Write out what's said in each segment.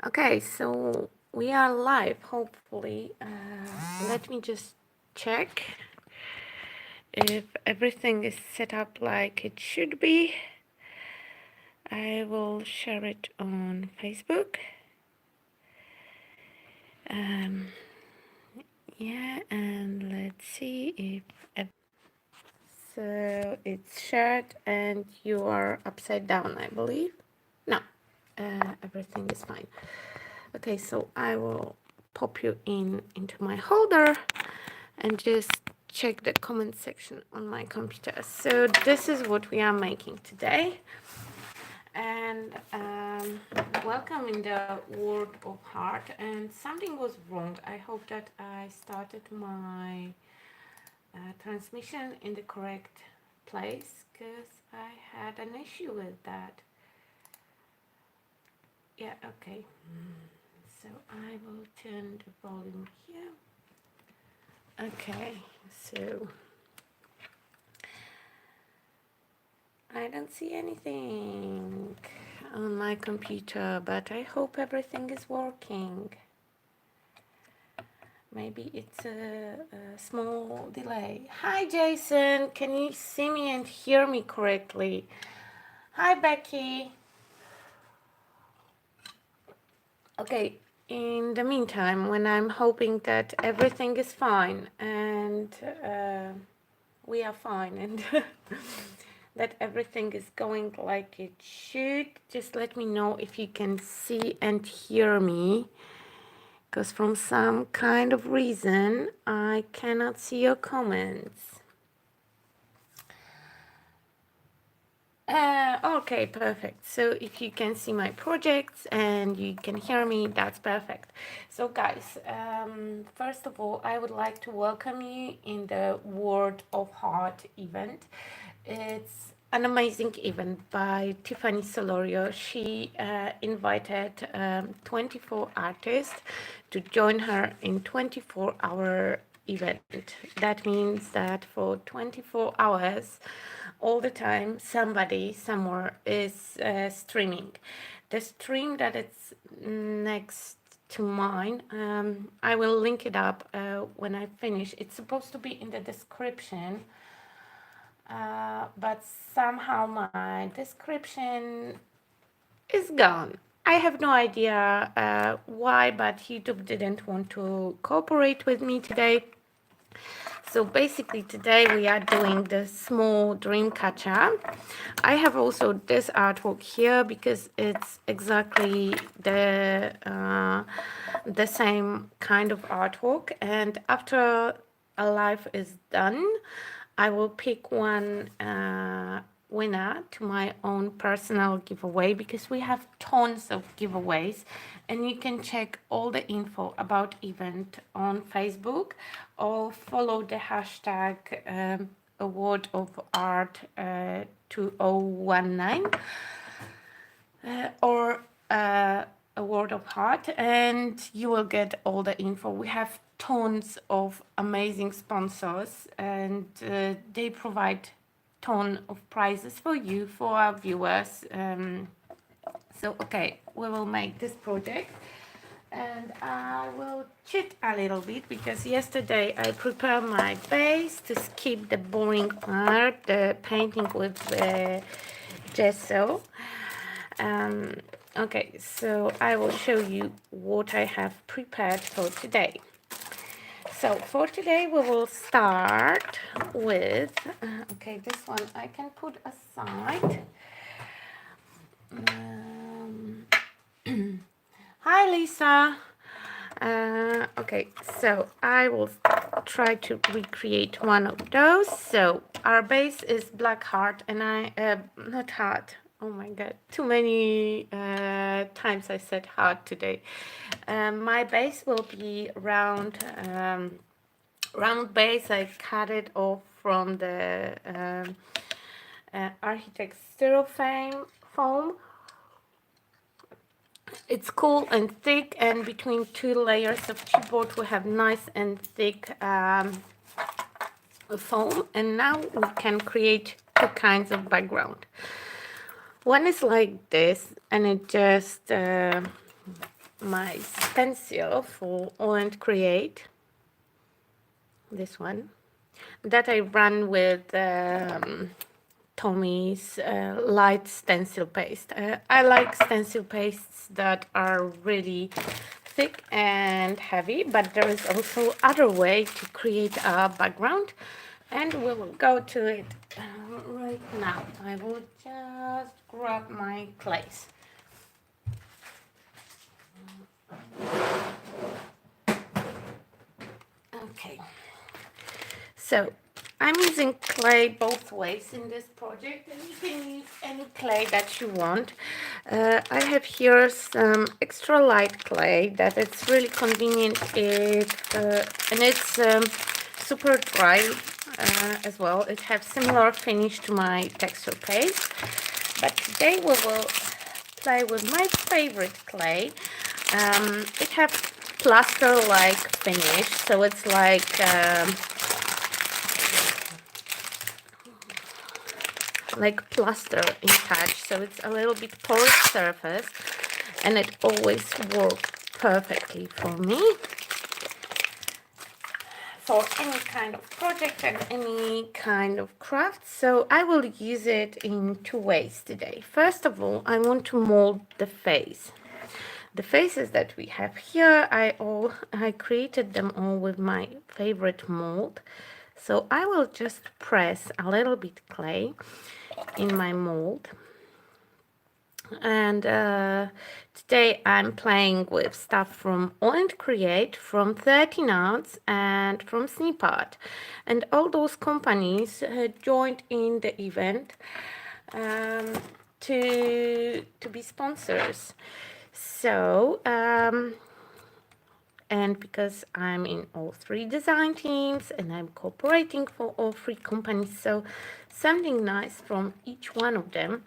Okay, so we are live, hopefully. Let me just check if everything is set up like it should be. I will share it on Facebook. Um, yeah, and let's see if so it's shared and you are upside down, I believe. No, everything is fine. Okay, so I will pop you into my holder and just check the comment section on my computer. So this is what we are making today. And welcome in the world of heart. And something was wrong. I hope that I started my transmission in the correct place because I had an issue with that. Yeah, okay. So I will turn the volume here. Okay, so I don't see anything on my computer, but I hope everything is working. Maybe it's a small delay. Hi, Jason. Can you see me and hear me correctly? Hi, Becky. Okay, in the meantime, when I'm hoping that everything is fine and we are fine and that everything is going like it should, just let me know if you can see and hear me, because from some kind of reason I cannot see your comments. Okay, perfect. So if you can see my projects and you can hear me, that's perfect. So guys, first of all, I would like to welcome you in the World of Heart event. It's an amazing event by Tiffany Solorio. She invited 24 artists to join her in 24-hour event. That means that for 24 hours, all the time, somebody somewhere is streaming. The stream that it's next to mine, I will link it up when I finish. It's supposed to be in the description, but somehow my description is gone. I have no idea why, but YouTube didn't want to cooperate with me today. So basically today we are doing the small dream catcher. I have also this artwork here because it's exactly the same kind of artwork, and after a live is done, I will pick one winner to my own personal giveaway, because we have tons of giveaways and you can check all the info about event on Facebook or follow the hashtag award of art 2019 or a word of heart, and you will get all the info. We have tons of amazing sponsors, and they provide ton of prizes for you, for our viewers. So okay, we will make this project, and I will cheat a little bit because yesterday I prepared my base to skip the boring part, the painting with the gesso. Um, okay, so I will show you what I have prepared for today. So for today we will start with, okay, this one I can put aside. Hi Lisa. Okay, so I will try to recreate one of those. So our base is black heart, and not heart. Oh my god, too many times I said heart today. My base will be round base. I cut it off from the Architect styrofoam foam. It's cool and thick, and between two layers of chipboard we have nice and thick foam. And now we can create two kinds of background. One is like this, and it just my stencil for All and Create, this one, that I run with Tommy's light stencil paste. I like stencil pastes that are really thick and heavy, but there is also other way to create a background, and we will go to it right now. I will just grab my clays. Okay, so I'm using clay both ways in this project, and you can use any clay that you want. I have here some extra light clay that it's really convenient if, and it's super dry as well. It has similar finish to my texture paste, but today we will play with my favorite clay. It has plaster-like finish, so it's like plaster in touch, so it's a little bit porous surface, and it always works perfectly for me for any kind of project and any kind of craft. So I will use it in two ways today. First of all, I want to mold the face. The faces that we have here, I created them all with my favorite mold. So I will just press a little bit clay in my mold. And today I'm playing with stuff from All and Create, from 13 Arts, and from Snipart. And all those companies joined in the event to be sponsors. So, and because I'm in all three design teams and I'm cooperating for all three companies, so something nice from each one of them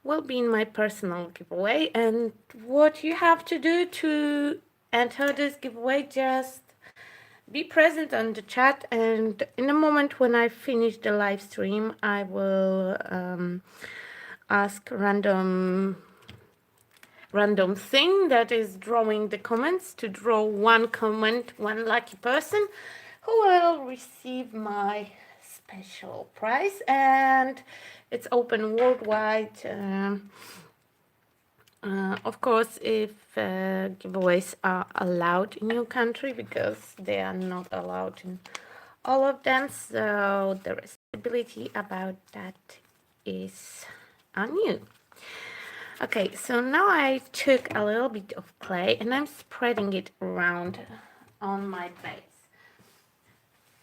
will be in my personal giveaway. And what you have to do to enter this giveaway, just be present on the chat, and in a moment when I finish the live stream, I will ask random thing that is drawing the comments to draw one comment, one lucky person who will receive my special prize, and it's open worldwide. Of course, if giveaways are allowed in your country, because they are not allowed in all of them, so the responsibility about that is on you. Okay, so now I took a little bit of clay and I'm spreading it around on my base.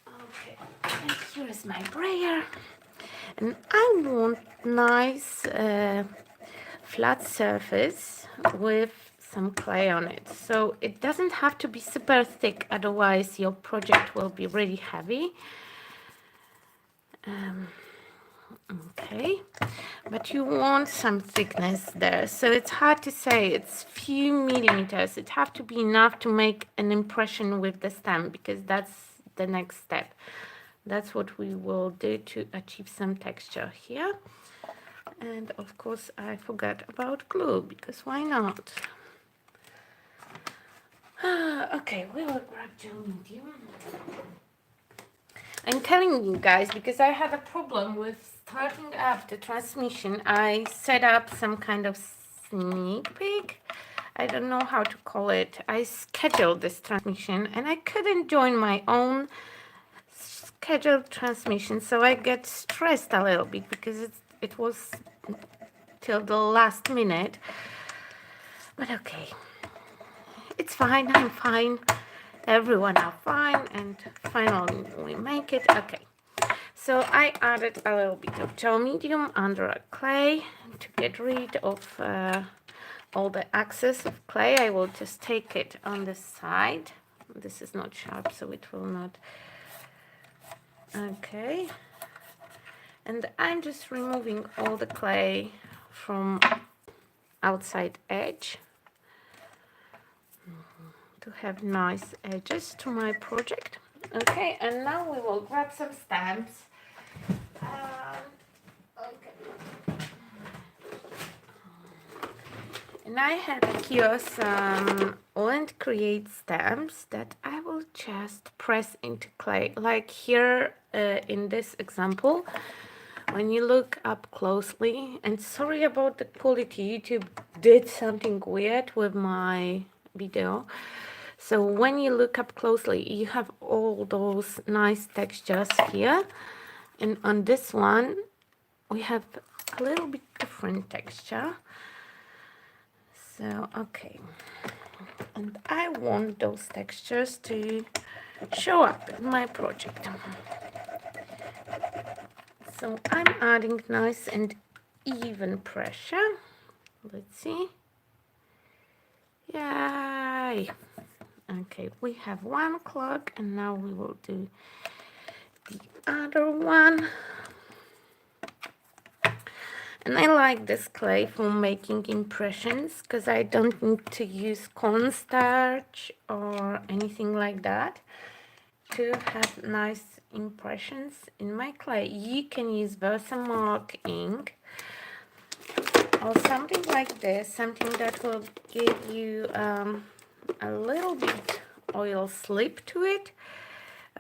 Okay, and here is my brayer. And I want nice flat surface with some clay on it. So it doesn't have to be super thick, otherwise your project will be really heavy. Okay, but you want some thickness there, so it's hard to say. It's few millimeters. It have to be enough to make an impression with the stem, because that's the next step. That's what we will do to achieve some texture here. And of course I forgot about glue, because why not? Okay, we will grab gel medium. I'm telling you guys because I had a problem with starting up the transmission. I set up some kind of sneak peek. I don't know how to call it. I scheduled this transmission and I couldn't join my own scheduled transmission. So I get stressed a little bit because it was till the last minute. But okay, it's fine. I'm fine. Everyone are fine, and finally we make it. Okay, so I added a little bit of gel medium under a clay to get rid of all the excess of clay. I will just take it on the side. This is not sharp, so it will not. Okay, and I'm just removing all the clay from outside edge to have nice edges to my project. Okay, and now we will grab some stamps. Okay. And I have here some Old Create stamps that I will just press into clay. Like here in this example, when you look up closely, and sorry about the quality, YouTube did something weird with my video. So when you look up closely, you have all those nice textures here. And on this one, we have a little bit different texture. So, okay. And I want those textures to show up in my project. So I'm adding nice and even pressure. Let's see. Yay! Okay, we have one clock and now we will do the other one. And I like this clay for making impressions because I don't need to use cornstarch or anything like that to have nice impressions in my clay. You can use Versamark ink or something like this, something that will give you a little bit oil slip to it.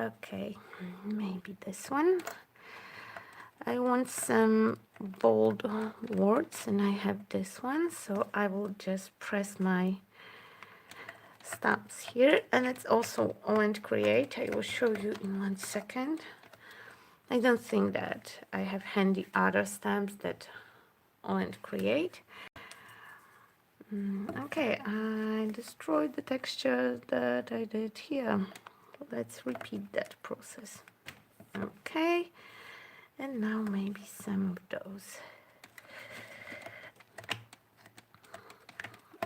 Okay, maybe this one. I want some bold words and I have this one, so I will just press my stamps here, and it's also Old Create. I will show you in 1 second. I don't think that I have handy other stamps that Old Create. Okay, I destroyed the texture that I did here. Let's repeat that process. Okay. And now maybe some of those.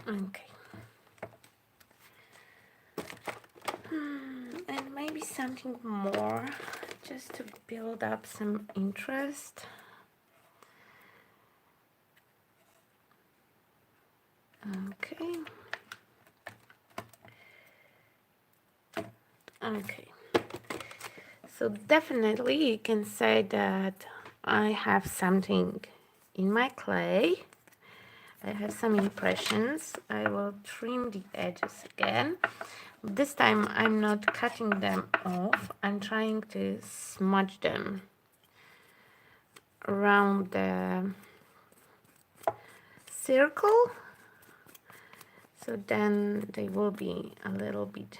Okay. And maybe something more, just to build up some interest. Okay. Okay. So definitely you can say that I have something in my clay. I have some impressions. I will trim the edges again. This time I'm not cutting them off. I'm trying to smudge them around the circle. So then they will be a little bit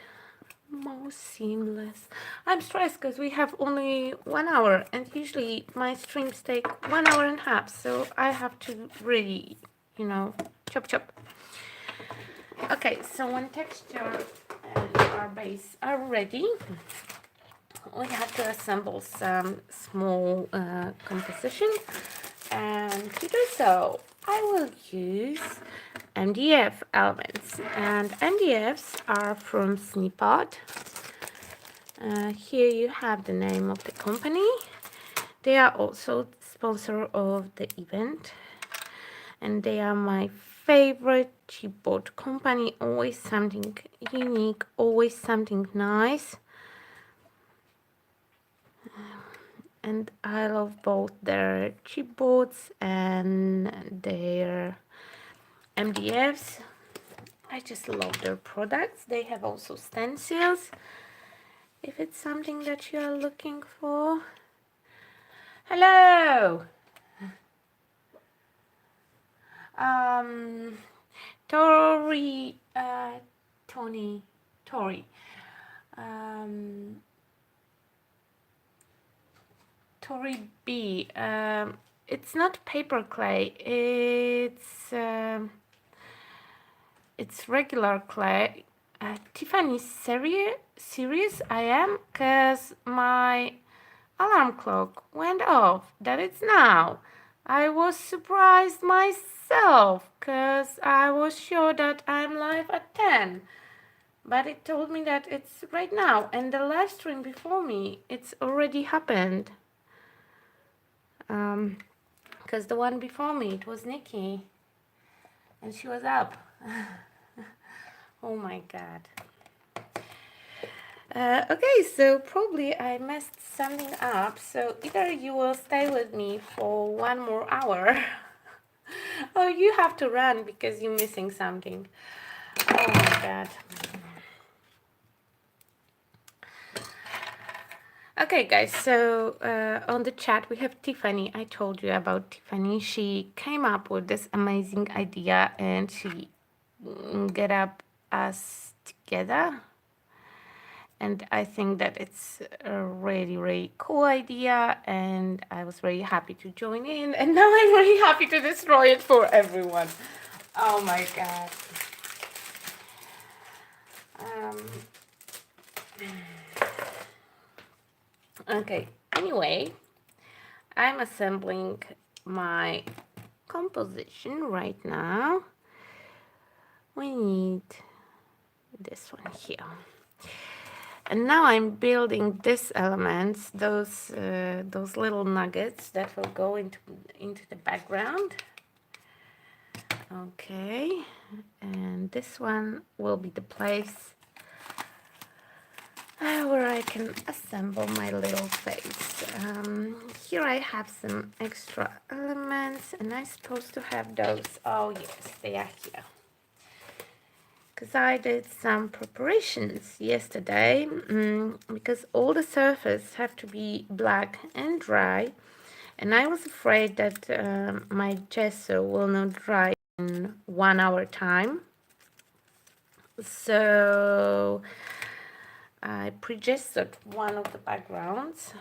more seamless. I'm stressed because we have only 1 hour and usually my streams take 1.5 hours, so I have to really, you know, chop. Okay, so when texture and our base are ready, we have to assemble some small composition, and to do so I will use MDF elements, and MDFs are from Snippot. Here you have the name of the company. They are also sponsor of the event, and they are my favorite chipboard company. Always something unique, always something nice. And I love both their chipboards and their MDFs. I just love their products. They have also stencils, if it's something that you are looking for. Hello! Tori, Tori. Tori B. It's not paper clay. It's regular clay. Tiffany serious I am, cause my alarm clock went off. That it's now. I was surprised myself, cause I was sure that I'm live at 10. But it told me that it's right now, and the live stream before me, it's already happened. Because the one before me, it was Nikki, and she was up. Oh my god. Okay, so probably I messed something up, so either you will stay with me for 1 more hour Oh, you have to run because you're missing something. Oh my God. Okay, guys, so on the chat we have Tiffany. I told you about Tiffany. She came up with this amazing idea and she get up us together. And I think that it's a really, really cool idea. And I was very happy to join in. And now I'm really happy to destroy it for everyone. Oh my God. Um, okay, anyway, I'm assembling my composition right now. We need this one here. And now I'm building these elements, those little nuggets that will go into the background. Okay, and this one will be the place where I can assemble my little face. Here I have some extra elements, and I'm supposed to have those. Oh yes, they are here. Because I did some preparations yesterday, because all the surfaces have to be black and dry, and I was afraid that my gesso will not dry in 1 hour time. So I pre-gessoed one of the backgrounds.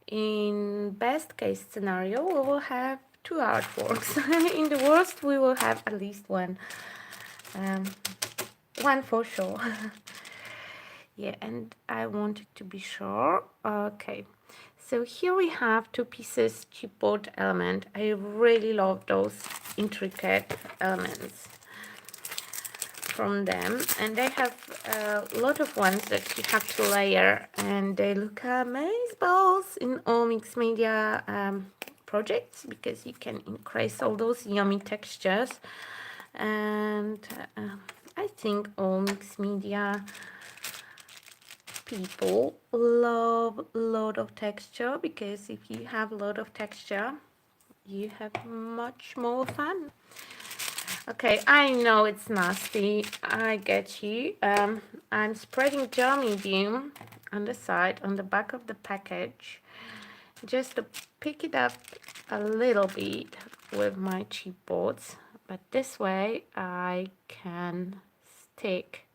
In best case scenario, we will have 2 artworks. In the worst, we will have at least one. One for sure. Yeah, and I wanted to be sure. Okay, so here we have 2 pieces chipboard element. I really love those intricate elements from them, and they have a lot of ones that you have to layer, and they look amazeballs in all mixed media projects, because you can increase all those yummy textures. And I think all mixed media people love a lot of texture, because if you have a lot of texture, you have much more fun. Okay, I know it's nasty. I get you. I'm spreading gel medium on the side, on the back of the package, just to pick it up a little bit with my chipboards. But this way I can stick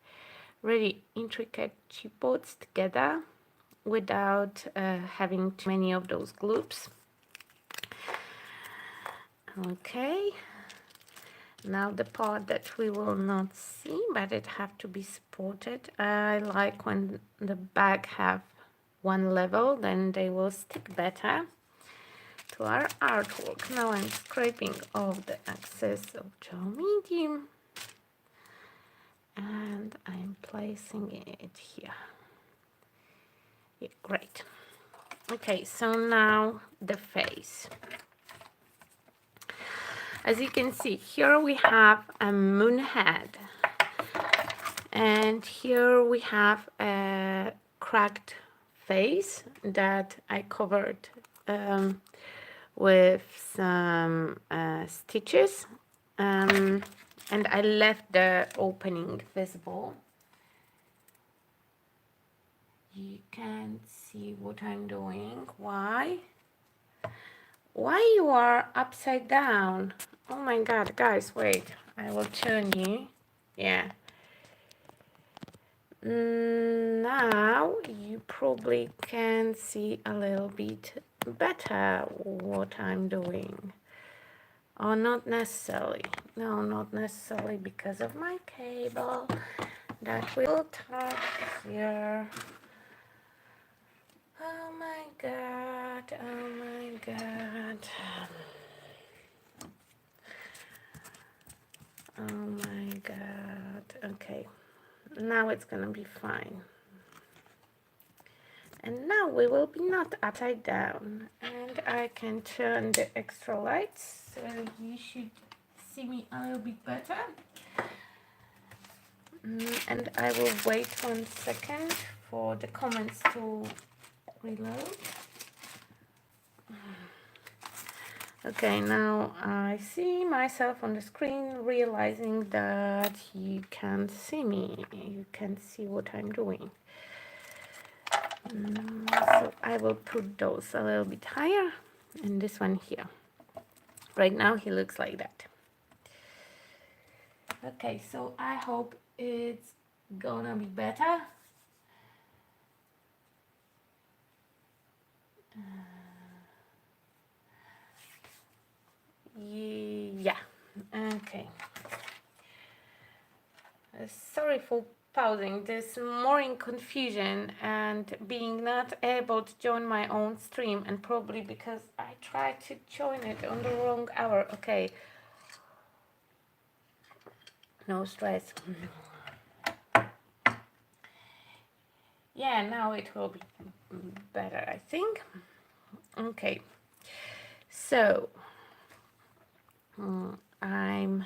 really intricate chipboards together without having too many of those gloops. Okay. Now the part that we will not see, but it have to be supported. I like when the back have one level, then they will stick better to our artwork. Now I'm scraping off the excess of gel medium and I'm placing it here. Yeah, great. Okay, so now the face. As you can see, here we have a moon head, and here we have a cracked face that I covered with some stitches, and I left the opening visible. You can't see what I'm doing. Why you are upside down? Oh my god, guys, wait, I will turn you. Yeah, now you probably can see a little bit better what I'm doing. Oh, not necessarily. No, not necessarily, because of my cable that will touch here. Oh my god, oh my god. Oh my god. Okay, now it's gonna be fine. And now we will be not upside down, and I can turn the extra lights so you should see me a little bit better. And I will wait 1 second for the comments to reload. Okay, now I see myself on the screen, realizing that you can't see me. You can't see what I'm doing. So I will put those a little bit higher, and this one here. Right now he looks like that. Okay, so I hope it's gonna be better. Yeah, okay. Sorry for pausing. There's more in confusion and being not able to join my own stream, and probably because I tried to join it on the wrong hour. Okay, no stress. Yeah, now it will be better, I think. Okay, so I'm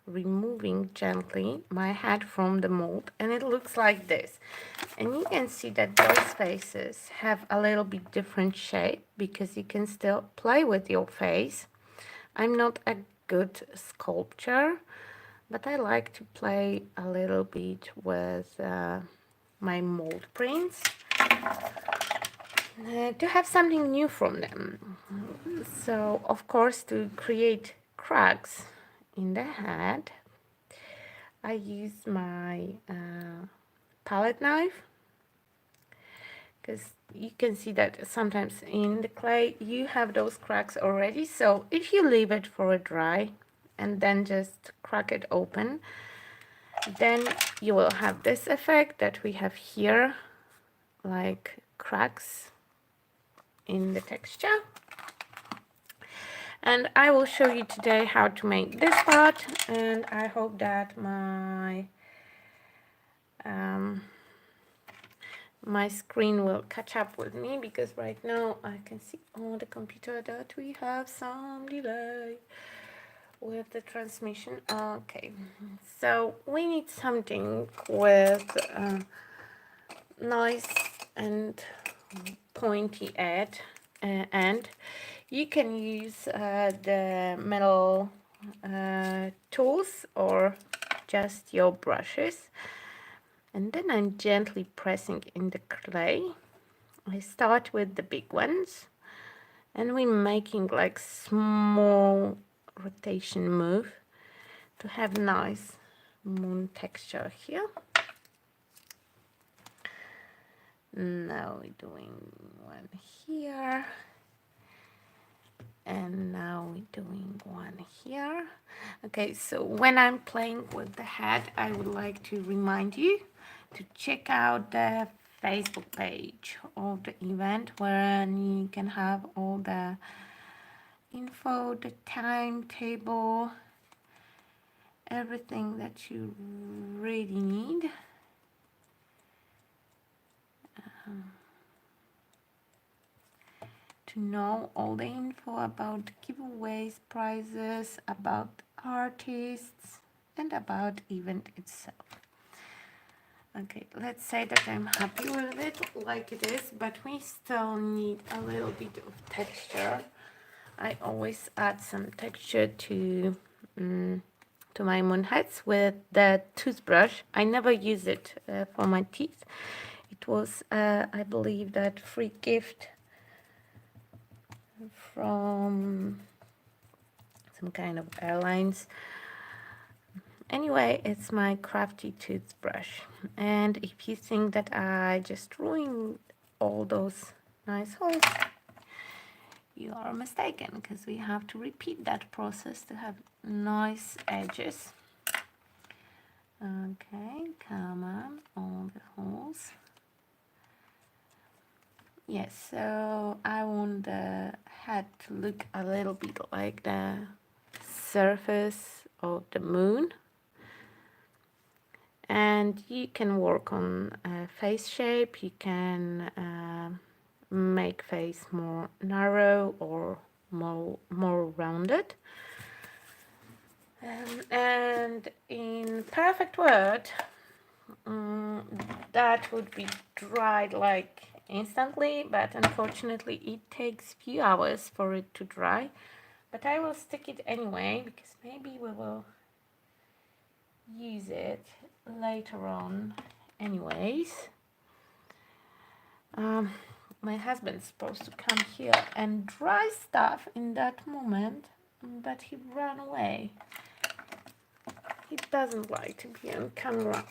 removing gently my head from the mold, and it looks like this. And you can see that those faces have a little bit different shape because you can still play with your face. I'm not a good sculptor, but I like to play a little bit with my mold prints to have something new from them. So, of course, to create cracks in the head, I use my palette knife, because you can see that sometimes in the clay you have those cracks already. So if you leave it for a dry and then just crack it open, then you will have this effect that we have here, like cracks in the texture. And I will show you today how to make this part, and I hope that my screen will catch up with me, because right now I can see on the computer that we have some delay with the transmission. Okay, so we need something with nice and pointy edge, and you can use the metal tools or just your brushes. And then I'm gently pressing in the clay. I start with the big ones, and we're making like small rotation move to have nice moon texture here. Now we're doing one here, and now we're doing one here. Okay, so when I'm playing with the head, I would like to remind you to check out the Facebook page of the event, where you can have all the info, the timetable, everything that you really need. To know all the info about giveaways, prizes, about artists, and about event itself. Okay, let's say that I'm happy with it like it is, but we still need a little bit of texture. I always add some texture to my moon heads with the toothbrush. I never use it for my teeth. It was, I believe, that free gift from some kind of airlines. Anyway, it's my crafty toothbrush. And if you think that I just ruined all those nice holes, you are mistaken, because we have to repeat that process to have nice edges. Okay, come on, all the holes. Yes, so I want the head to look a little bit like the surface of the moon. And you can work on face shape. You can make face more narrow or more rounded. And in perfect word, that would be dried like instantly, but unfortunately it takes few hours for it to dry. but I will stick it anyway because maybe we will use it later on anyways. My husband's supposed to come here and dry stuff in that moment, but he ran away. He doesn't like to be on camera,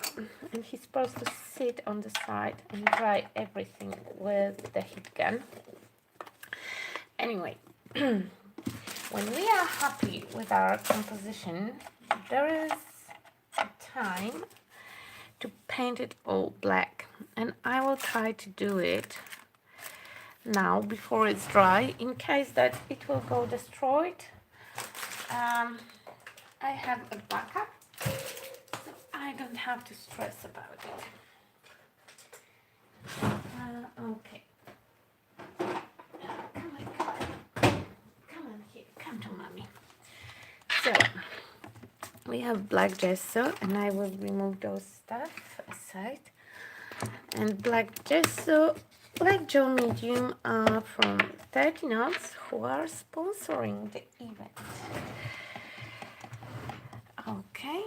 and he's supposed to sit on the side and dry everything with the heat gun. Anyway, when we are happy with our composition, there is time to paint it all black, and I will try to do it now before it's dry, in case that it will go destroyed. I have a backup, so I don't have to stress about it. Okay. Come on here, come to mommy. So, we have black gesso, and I will remove those stuff aside. And black gesso, Black Joe Medium are from 30 Knots, who are sponsoring the event. Okay,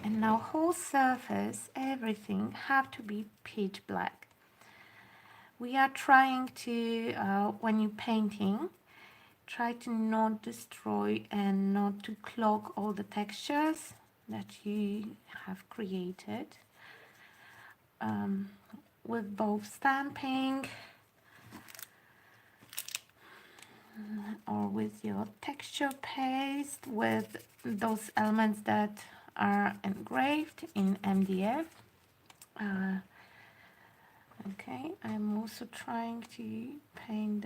and now whole surface, everything have to be pitch black. We are trying to, when you're painting, try to not destroy and not to clog all the textures that you have created. With both stamping or with your texture paste, with those elements that are engraved in MDF. Okay, I'm also trying to paint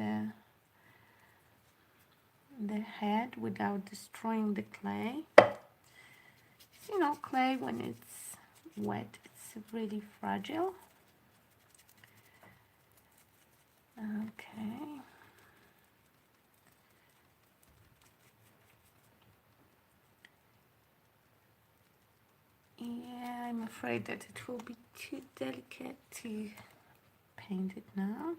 the head without destroying the clay. You know, clay when it's wet, it's really fragile. Okay. Yeah, I'm afraid that it will be too delicate to paint it now.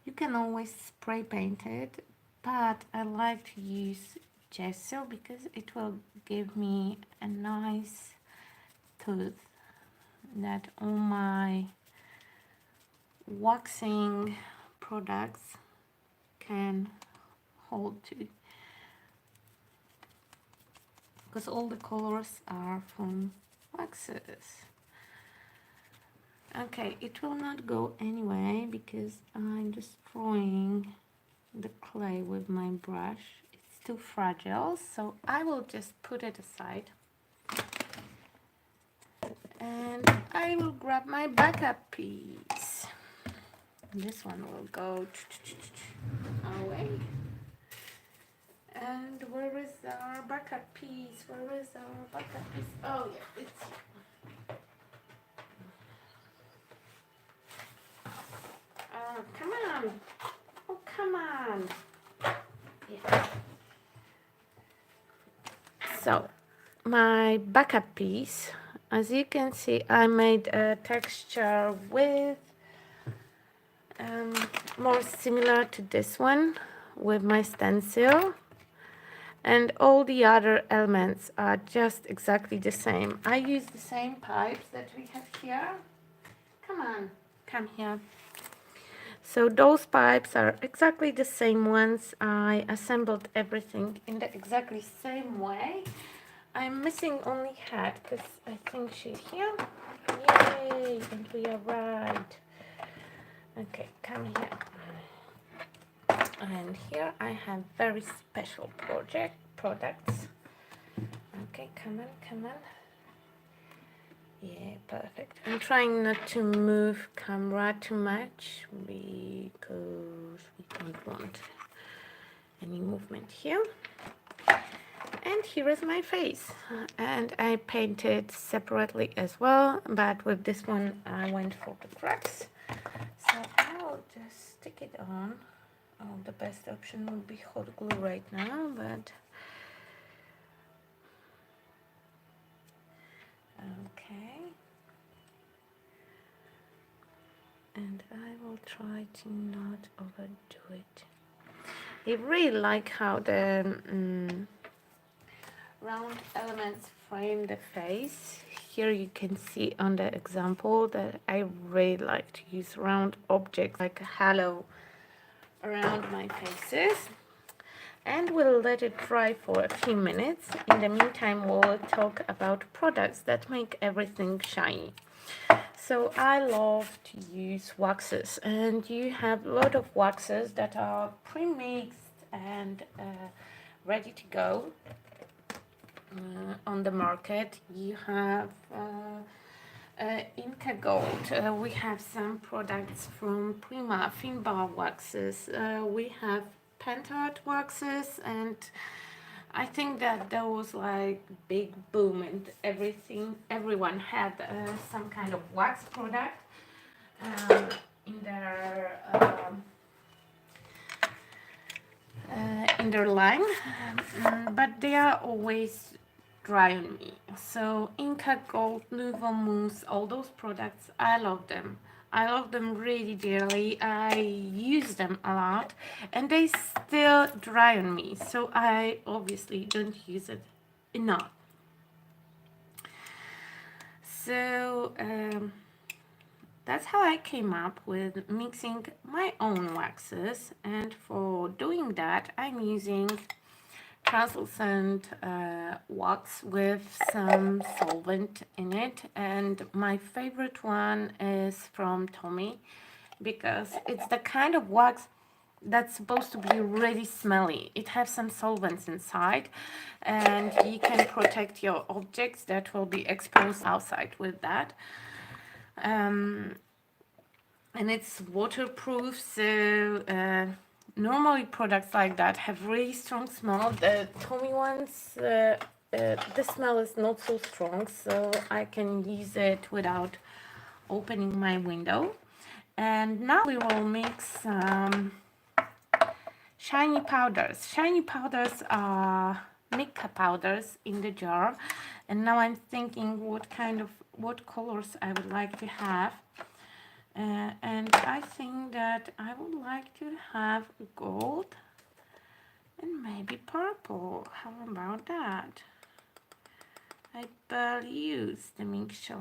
You can always spray paint it, but I like to use gesso because it will give me a nice tooth that all my waxing products can hold to, because all the colors are from waxes. Okay, it will not go anyway because I'm destroying the clay with my brush. It's too fragile, so I will just put it aside. And I will grab my backup piece. This one will go away. And where is our backup piece? Where is our backup piece? Oh yeah, it's here. Oh, come on. Oh, come on. Yeah. So, my backup piece, as you can see, I made a texture with more similar to this one with my stencil, and all the other elements are just exactly the same. I use the same pipes that we have here. Come on, come here. So those pipes are exactly the same ones. I assembled everything in the exactly same way. I'm missing only head because I think she's here. Yay, and we are right. Okay, come here. And here I have very special products. Okay, come on, come on. Yeah, perfect. I'm trying not to move camera too much because we don't want any movement here. And here is my face. And I painted separately as well, but with this one I went for the cracks. So I'll just stick it on. Oh, the best option would be hot glue right now, but okay. And I will try to not overdo it. I really like how the round elements frame the face. Here you can see on the example that I really like to use round objects like a halo around my faces. And we'll let it dry for a few minutes. In the meantime, we'll talk about products that make everything shiny. So I love to use waxes, and you have a lot of waxes that are pre-mixed and ready to go on the market. You have Inca Gold. We have some products from Prima, Finbar waxes. We have Pentart waxes, and I think that there was like big boom and everyone had some kind of wax product um, in their line, but they are always dry on me. So Inca Gold, Nouveau Mousse, all those products, I love them. I love them really dearly. I use them a lot, and they still dry on me. So I obviously don't use it enough. So that's how I came up with mixing my own waxes, and for doing that I'm using translucent wax with some solvent in it, and my favorite one is from Tommy because it's the kind of wax that's supposed to be really smelly. It has some solvents inside, and you can protect your objects that will be exposed outside with that. And it's waterproof, so normally products like that have really strong smell. The Tommy ones, the smell is not so strong, so I can use it without opening my window. And now we will mix shiny powders. Shiny powders are mica powders in the jar, and now I'm thinking what colors I would like to have. And I think that I would like to have gold and maybe purple. How about that? I barely use the mixture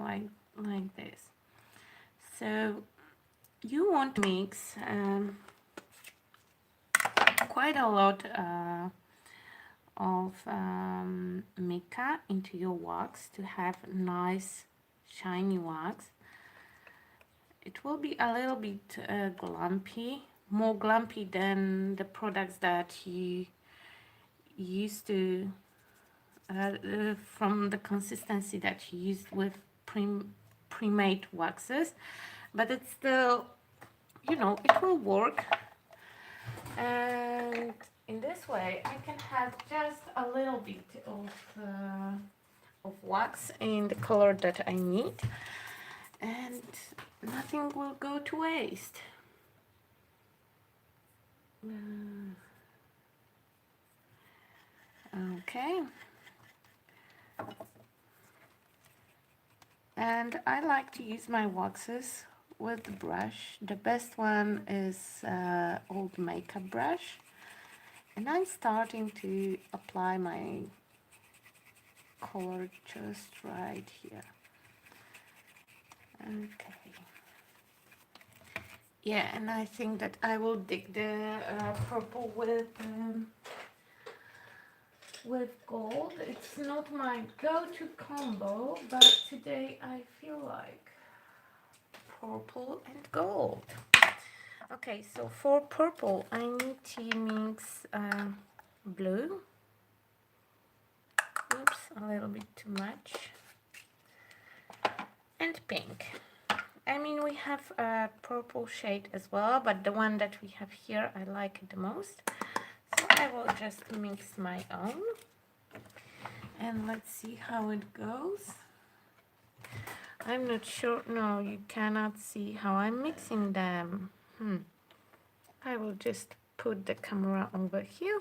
like this. So you want to mix quite a lot of mica into your wax to have nice shiny wax. It will be a little bit glumpy, more glumpy than the products that you used to from the consistency that you used with pre-made waxes, but it's still, you know, it will work. And in this way I can have just a little bit of wax in the color that I need, and nothing will go to waste. Okay. And I like to use my waxes with the brush. The best one is old makeup brush. And I'm starting to apply my color just right here. Okay. Yeah, and I think that I will dig the purple with gold. It's not my go-to combo, but today I feel like purple and gold. Okay, so for purple I need to mix blue. Oops, a little bit too much. And pink. I mean, we have a purple shade as well, but the one that we have here I like it the most. So I will just mix my own, and let's see how it goes. I'm not sure. No, you cannot see how I'm mixing them. I will just put the camera over here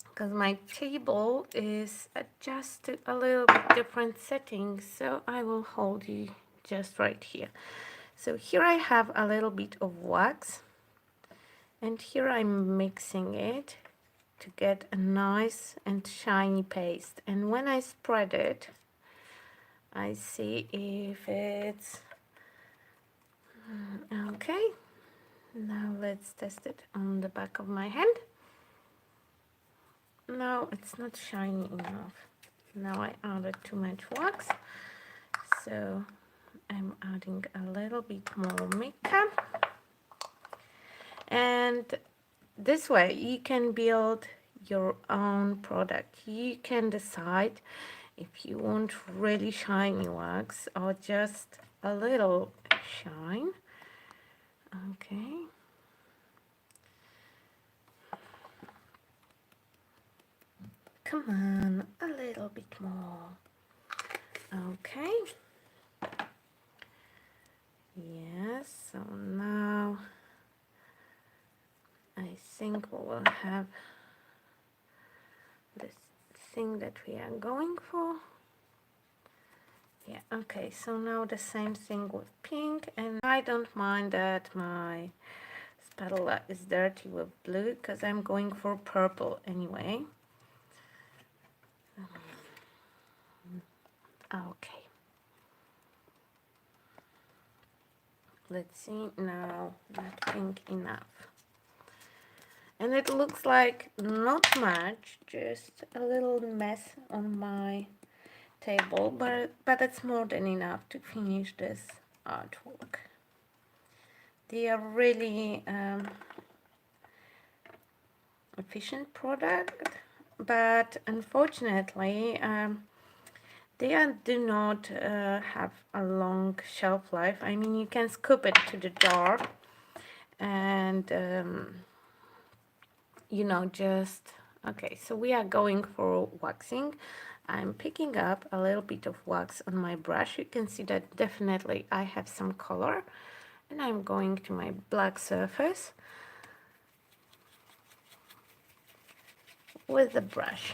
because my table is adjusted a little bit different settings, so I will hold you just right here. So here I have a little bit of wax, And here I'm mixing it to get a nice and shiny paste. And when I spread it, I see if it's okay. Now let's test it on the back of my hand. No, it's not shiny enough. Now I added too much wax, so I'm adding a little bit more mica. And this way you can build your own product. You can decide if you want really shiny wax or just a little shine. Okay. Come on, a little bit more. Okay. Yes, so now I think we will have this thing that we are going for. Yeah, okay, so now the same thing with pink, and I don't mind that my spatula is dirty with blue because I'm going for purple anyway. Okay. Let's see now, not pink enough. And it looks like not much, just a little mess on my table, but it's more than enough to finish this artwork. They are really efficient product, but unfortunately they do not have a long shelf life. I mean, you can scoop it to the jar and you know, just okay. So we are going for waxing. I'm picking up a little bit of wax on my brush. You can see that definitely I have some color, and I'm going to my black surface with the brush,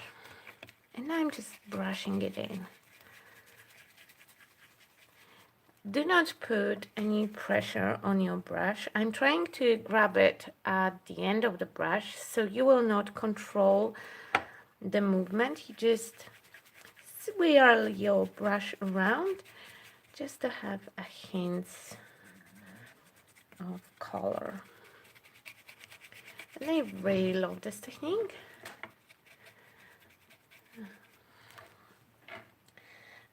and I'm just brushing it in. Do not put any pressure on your brush. I'm trying to grab it at the end of the brush, so you will not control the movement. You just swirl your brush around just to have a hint of color. And I really love this technique.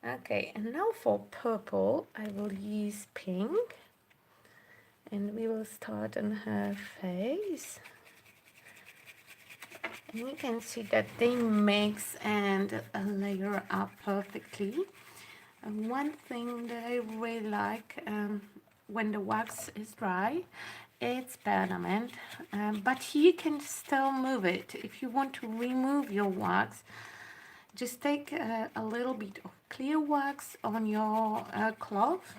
Okay, and now for purple, I will use pink, and we will start on her face. And you can see that they mix and layer up perfectly. And one thing that I really like when the wax is dry, it's permanent, but you can still move it. If you want to remove your wax, just take a little bit of clear wax on your cloth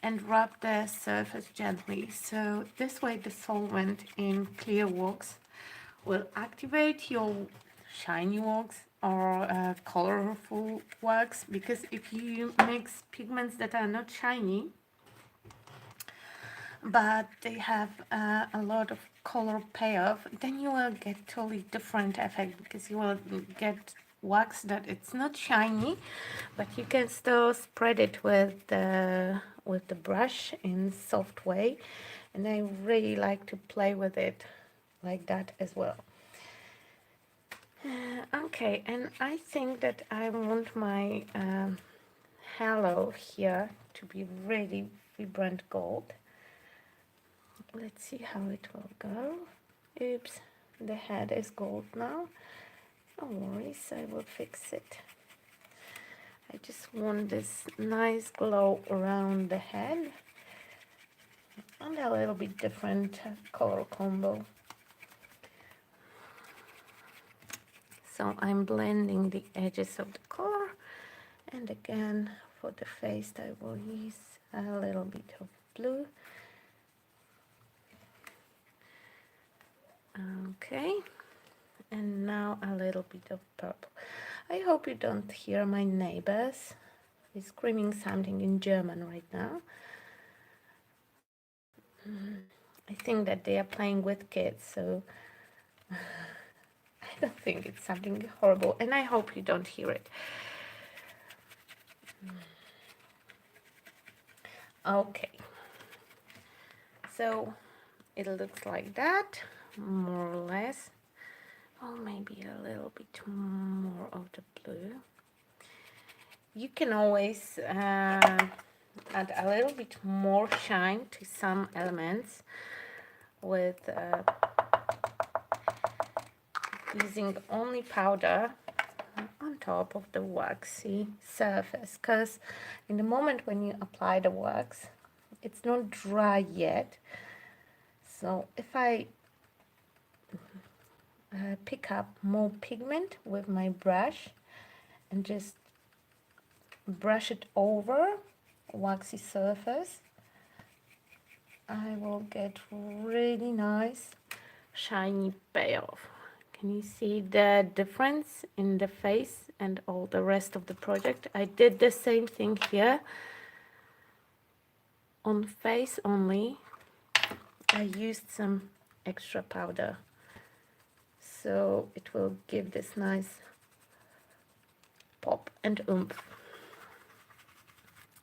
and rub the surface gently. So this way the solvent in clear wax will activate your shiny wax or colorful wax, because if you mix pigments that are not shiny but they have a lot of color payoff, then you will get totally different effect, because you will get wax that it's not shiny, but you can still spread it with the brush in soft way, and I really like to play with it like that as well. Okay, and I think that I want my halo here to be really vibrant gold. Let's see how it will go. Oops, the head is gold now. No worries, I will fix it. I just want this nice glow around the head and a little bit different color combo. So I'm blending the edges of the color, and again for the face I will use a little bit of blue. Okay, and now a little bit of purple. I hope you don't hear my neighbors. He's screaming something in German right now. I think that they are playing with kids, so I don't think it's something horrible, and I hope you don't hear it. Okay, so it looks like that, more or less. Oh, maybe a little bit more of the blue. You can always add a little bit more shine to some elements with using only powder on top of the waxy surface, because in the moment when you apply the wax, it's not dry yet. So if I pick up more pigment with my brush and just brush it over waxy surface, I will get really nice shiny payoff. Can you see the difference in the face and all the rest of the project? I did the same thing here on face only. I used some extra powder, so it will give this nice pop and oomph.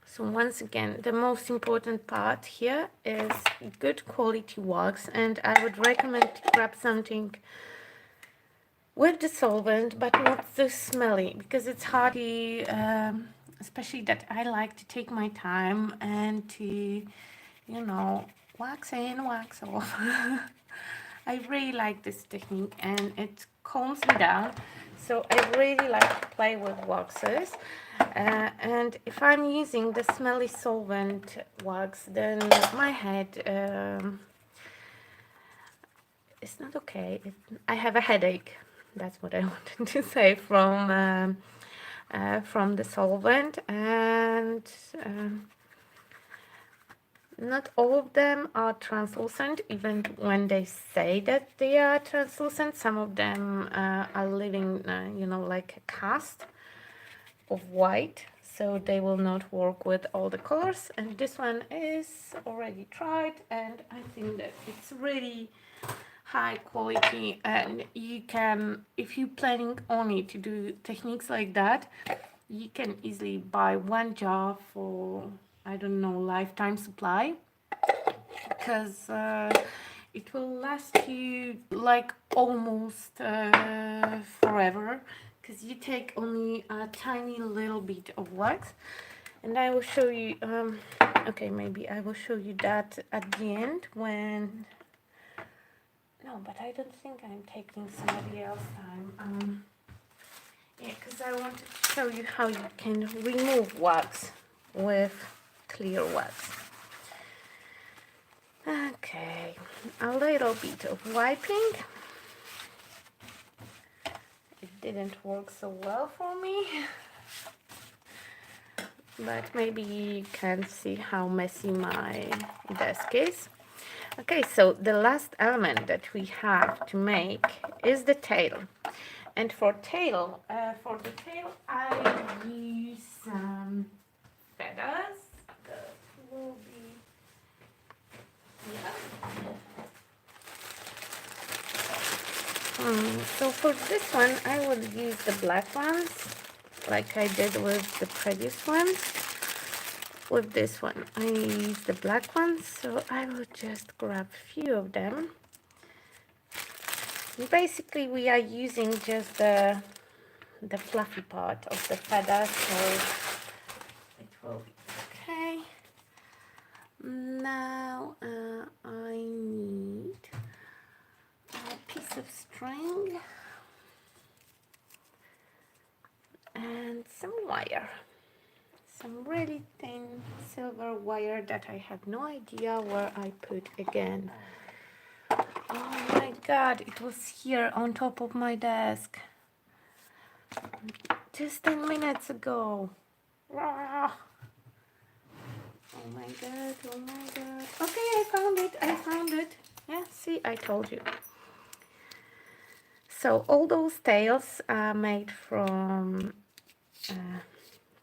So once again, the most important part here is good quality wax, and I would recommend to grab something with the solvent, but not so smelly, because it's hard to, especially that I like to take my time and to, you know, wax in, wax off. I really like this technique, and it calms me down. So I really like to play with waxes. And if I'm using the smelly solvent wax, then my head it's not okay. I have a headache. That's what I wanted to say from the solvent. And not all of them are translucent, even when they say that they are translucent. Some of them are leaving, you know, like a cast of white, so they will not work with all the colors. And this one is already tried, and I think that it's really high quality, and you can, if you're planning only to do techniques like that, you can easily buy one jar for, I don't know, lifetime supply, because it will last you like almost forever, because you take only a tiny little bit of wax. And I will show you, okay, maybe I will show you that at the end when, no, but I don't think I'm taking somebody else's time. Yeah, because I wanted to show you how you can remove wax with clear wax. Okay, a little bit of wiping. It didn't work so well for me, but maybe you can see how messy my desk is. Okay, so the last element that we have to make is the tail. And for the tail, I use some feathers. That will be, yeah. So for this one, I will use the black ones, like I did with the previous ones. With this one, I use the black ones, so I will just grab a few of them. Basically, we are using just the fluffy part of the feather, so it will be okay. Now I need a piece of string and some wire, some really thin silver wire that I have no idea where I put again. Oh my god, it was here on top of my desk just 10 minutes ago. Oh my god, oh my god. Okay, I found it. Yeah, see, I told you. So all those tails are made from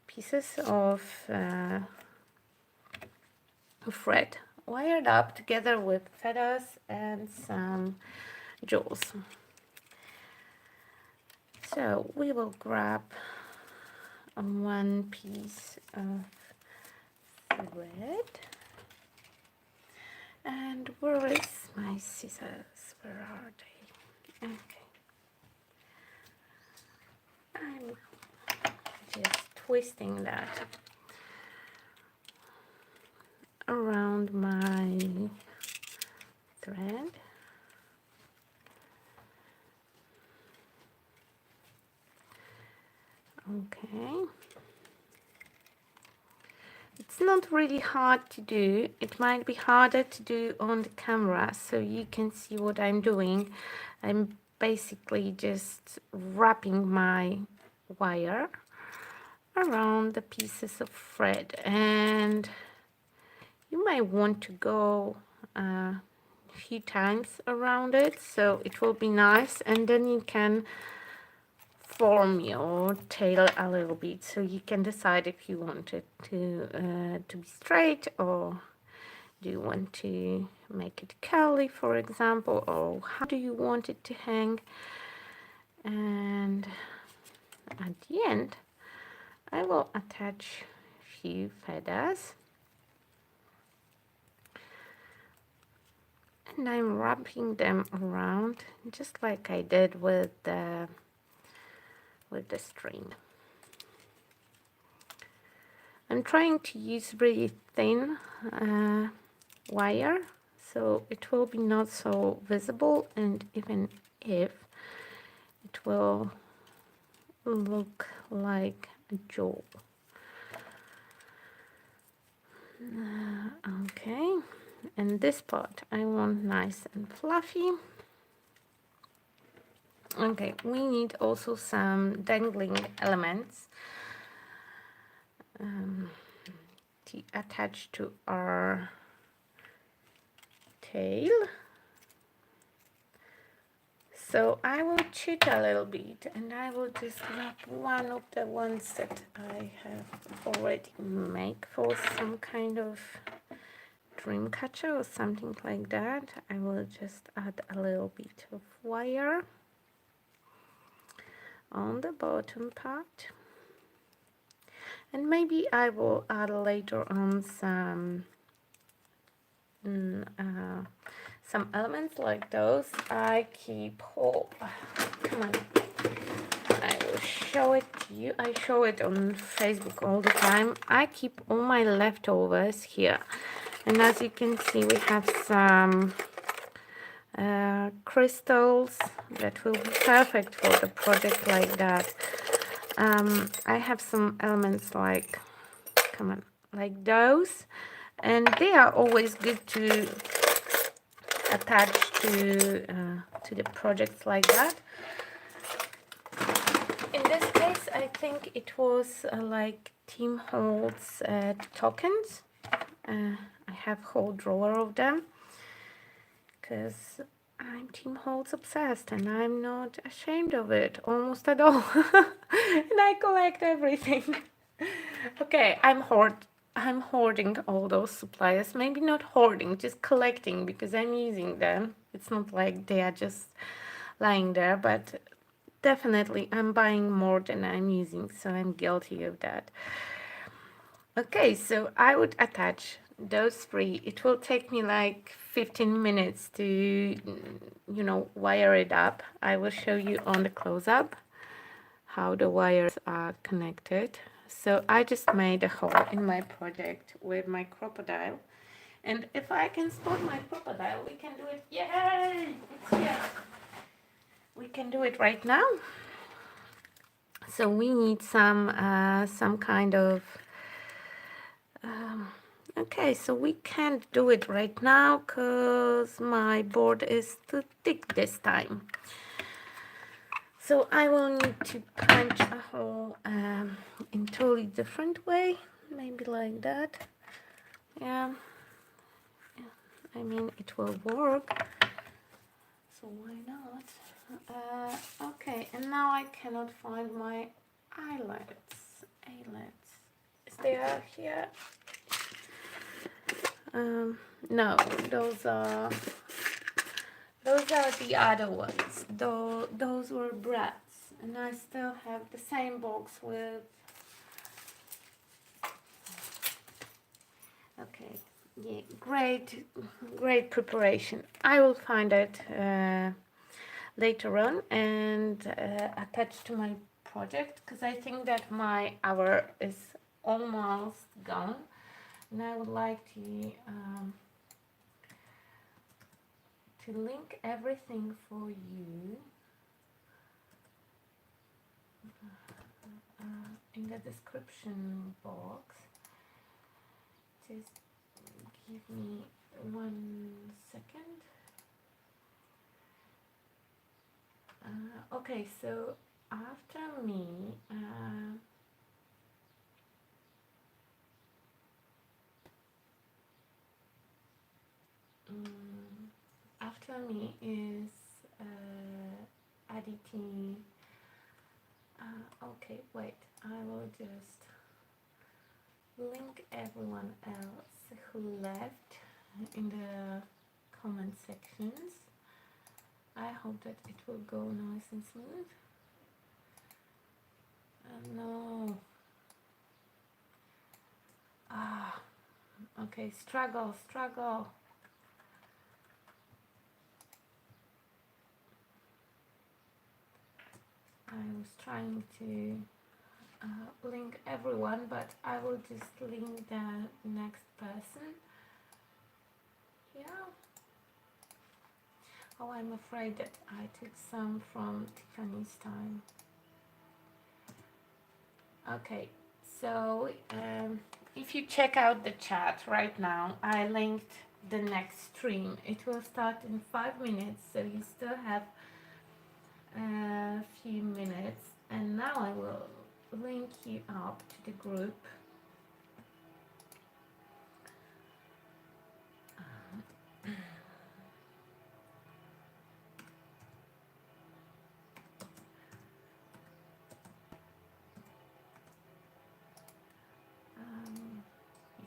pieces of thread wired up together with feathers and some jewels. So we will grab one piece of thread. And where is my scissors? Where are they? Okay. I'm just twisting that around my thread. Okay. It's not really hard to do. It might be harder to do on the camera, so you can see what I'm doing. I'm basically just wrapping my wire around the pieces of thread, and you might want to go a few times around it, so it will be nice, and then you can form your tail a little bit, so you can decide if you want it to be straight, or do you want to make it curly, for example, or how do you want it to hang. And at the end I will attach a few feathers, and I'm wrapping them around just like I did with the string. I'm trying to use really thin wire, so it will be not so visible, and even if it will look like a jewel. Okay, and this part I want nice and fluffy. Okay, we need also some dangling elements to attach to our tail. So I will cheat a little bit, and I will just grab one of the ones that I have already made for some kind of dream catcher or something like that. I will just add a little bit of wire on the bottom part, and maybe I will add later on some elements like those. I keep come on, I will show it to you. I show it on Facebook all the time. I keep all my leftovers here, and as you can see, we have some crystals that will be perfect for the project like that. I have some elements like, come on, like those, and they are always good to attach to the projects like that. In this case, I think it was like Tim Holtz tokens. I have a whole drawer of them because I'm Tim Holtz obsessed, and I'm not ashamed of it almost at all. And I collect everything. Okay, I'm hoarding all those supplies. Maybe not hoarding, just collecting, because I'm using them. It's not like they are just lying there, but definitely I'm buying more than I'm using, so I'm guilty of that. Okay, so I would attach those three. It will take me like 15 minutes to, you know, wire it up. I will show you on the close-up how the wires are connected. So I just made a hole in my project with my crocodile, and if I can spot my crocodile, we can do it. Yay! It's here. We can do it right now. So we need some kind of okay, so we can't do it right now because my board is too thick this time. So I will need to punch a hole in totally different way, maybe like that. Yeah, I mean it will work, so why not? Okay, and now I cannot find my eyelets. Is they are here? No, those are the other ones. Those were brats, and I still have the same box with. Okay, yeah, great preparation. I will find it later on and attach to my project, because I think that my hour is almost gone, and I would like to link everything for you in the description box. Just give me 1 second. Okay, so after me, after me is Aditi. Okay, wait, I will just link everyone else who left in the comment sections. I hope that it will go nice and smooth. No. Okay, struggle. I was trying to link everyone, but I will just link the next person. Yeah. Oh, I'm afraid that I took some from Tiffany's time. Okay, so if you check out the chat right now, I linked the next stream. It will start in 5 minutes, so you still have a few minutes. And now I will link you up to the group.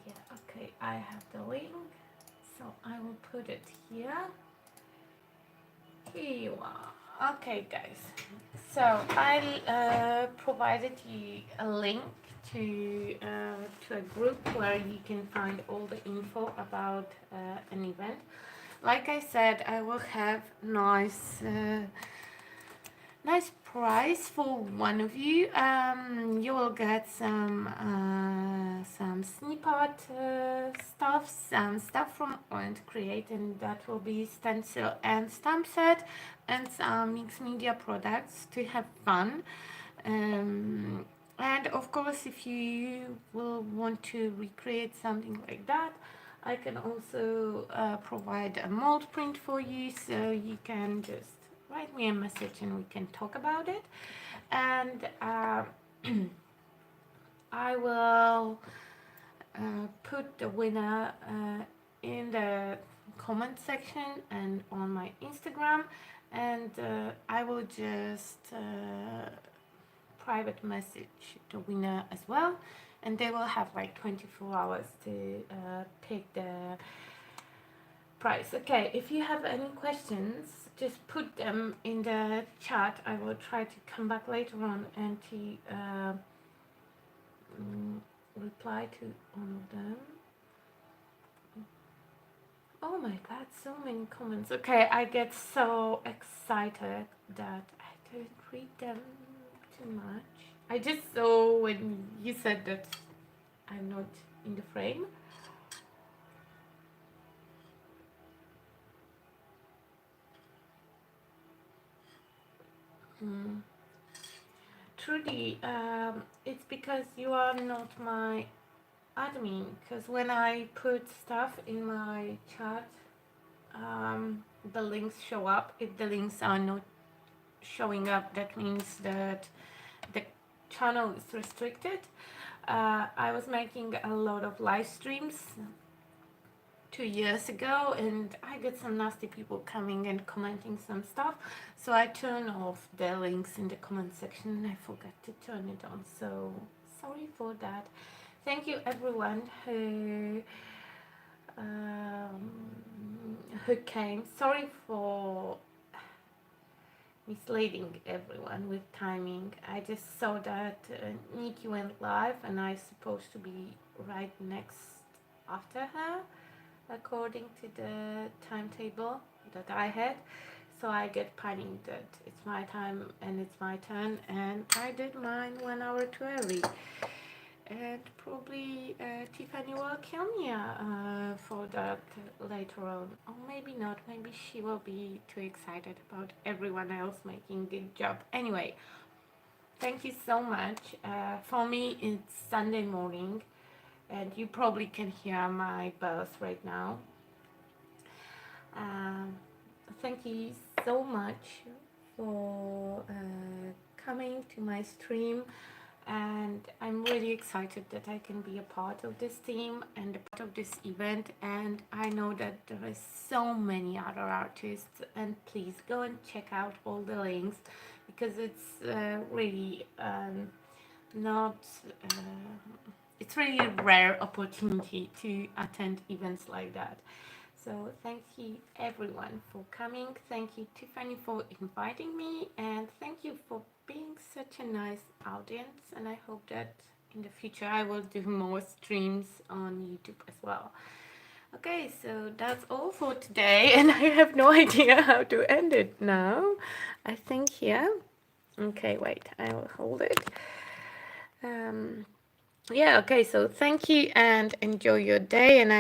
Yeah, okay, I have the link, so I will put it here. Here you are. Okay, guys. So I provided you a link to a group where you can find all the info about an event. Like I said, I will have nice prize for one of you. You will get some snippet stuff, some stuff from Owen Create, and that will be stencil and stamp set, and some mixed media products to have fun. And of course, if you will want to recreate something like that, I can also provide a mold print for you, so you can just write me a message and we can talk about it. And I will put the winner in the comment section and on my Instagram, and I will just private message the winner as well, and they will have like 24 hours to pick the price. Okay, if you have any questions, just put them in the chat. I will try to come back later on and to reply to all of them. Oh my god, so many comments. Okay, I get so excited that I don't read them too much. I just saw when you said that I'm not in the frame. Trudy, it's because you are not my admin. Because when I put stuff in my chat, the links show up. If the links are not showing up, that means that the channel is restricted. I was making a lot of live streams 2 years ago, and I get some nasty people coming and commenting some stuff, so I turn off the links in the comment section, and I forgot to turn it on, so sorry for that. Thank you everyone who who came. Sorry for misleading everyone with timing. I just saw that Nikki went live and I supposed to be right next after her according to the timetable that I had. So I get panicked that it's my time and it's my turn, and I did mine 1 hour too early. And probably Tiffany will kill me for that later on. Or maybe not. Maybe she will be too excited about everyone else making good job. Anyway, thank you so much. For me, it's Sunday morning, and you probably can hear my bells right now. Um, Thank you so much for coming to my stream, and I'm really excited that I can be a part of this team and a part of this event. And I know that there is so many other artists, and please go and check out all the links because it's really not it's really a rare opportunity to attend events like that. So thank you everyone for coming. Thank you Tiffany for inviting me, and thank you for being such a nice audience. And I hope that in the future I will do more streams on YouTube as well. Okay, so that's all for today, and I have no idea how to end it now. I think here. Okay, wait, I will hold it. Yeah, okay, so thank you and enjoy your day, and I